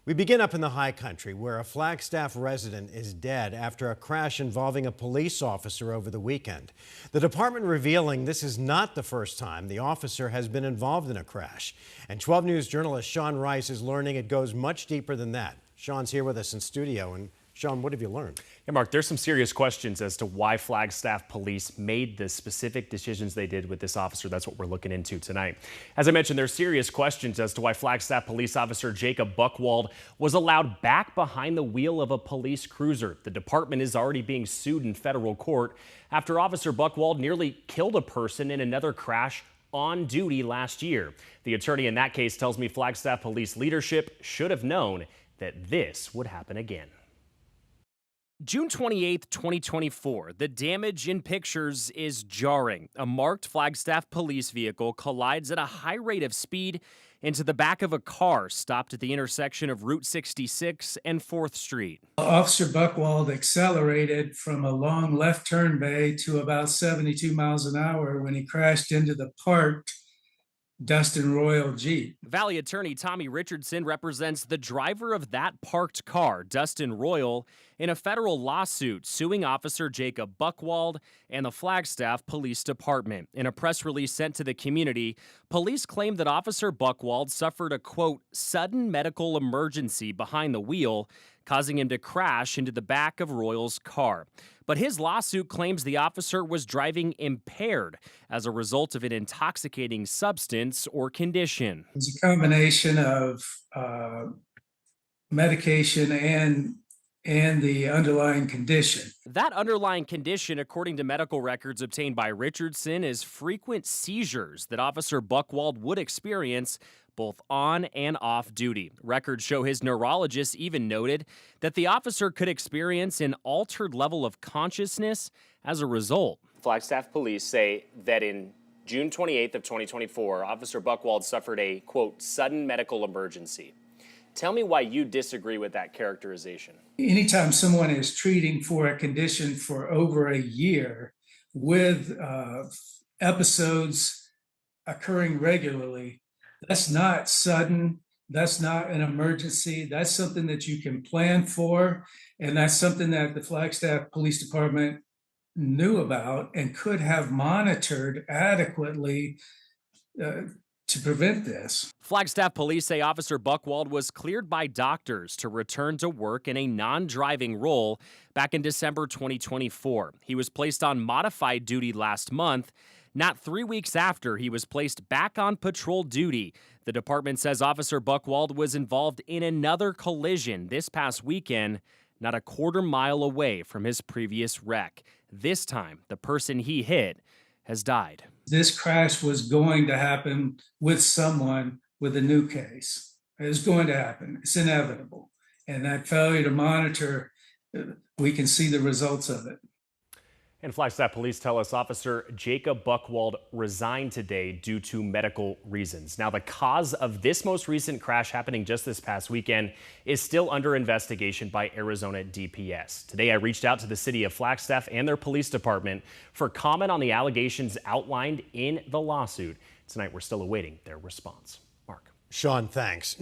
We begin up in the high country where a Flagstaff resident is dead after a crash involving a police officer over the weekend. The department revealing this is not the first time the officer has been involved in a crash. And 12 News journalist Sean Rice is learning it goes much deeper than that. Sean's here with us in studio. And Sean, what have you learned? Yeah, Mark, there's some serious questions as to why Flagstaff police made the specific decisions they did with this officer. That's what we're looking into tonight. As I mentioned, there's serious questions as to why Flagstaff police officer Jacob Buchwald was allowed back behind the wheel of a police cruiser. The department is already being sued in federal court after Officer Buchwald nearly killed a person in another crash on duty last year. The attorney in that case tells me Flagstaff police leadership should have known that this would happen again. June 28, 2024, the damage in pictures is jarring. A marked Flagstaff police vehicle collides at a high rate of speed into the back of a car stopped at the intersection of Route 66 and 4th Street. Officer Buchwald accelerated from a long left turn bay to about 72 miles an hour when he crashed into the parked Dustin Royal Jeep. Valley attorney Tommy Richardson represents the driver of that parked car, Dustin Royal, in a federal lawsuit suing Officer Jacob Buchwald and the Flagstaff Police Department. In a press release sent to the community, police claim that Officer Buchwald suffered a, quote, sudden medical emergency behind the wheel, causing him to crash into the back of Royal's car. But his lawsuit claims the officer was driving impaired as a result of an intoxicating substance or condition. It's a combination of medication and the underlying condition. That underlying condition, according to medical records obtained by Richardson, is frequent seizures that Officer Buchwald would experience both on and off duty. Records show his neurologist even noted that the officer could experience an altered level of consciousness as a result. Flagstaff police say that in June 28th of 2024, Officer Buchwald suffered a, quote, sudden medical emergency. Tell me why you disagree with that characterization. Anytime someone is treating for a condition for over a year with episodes occurring regularly, that's not sudden. That's not an emergency. That's something that you can plan for. And that's something that the Flagstaff Police Department knew about and could have monitored adequately to prevent this. Flagstaff police say Officer Buchwald was cleared by doctors to return to work in a non-driving role back in December 2024. He was placed on modified duty last month. Not 3 weeks after, he was placed back on patrol duty. The department says Officer Buchwald was involved in another collision this past weekend, not a quarter mile away from his previous wreck. This time, the person he hit has died. This crash was going to happen with someone with a new case. It was going to happen. It's inevitable. And that failure to monitor, we can see the results of it. And Flagstaff police tell us Officer Jacob Buchwald resigned today due to medical reasons. Now, the cause of this most recent crash happening just this past weekend is still under investigation by Arizona DPS. Today, I reached out to the city of Flagstaff and their police department for comment on the allegations outlined in the lawsuit. Tonight, we're still awaiting their response. Mark. Sean, thanks.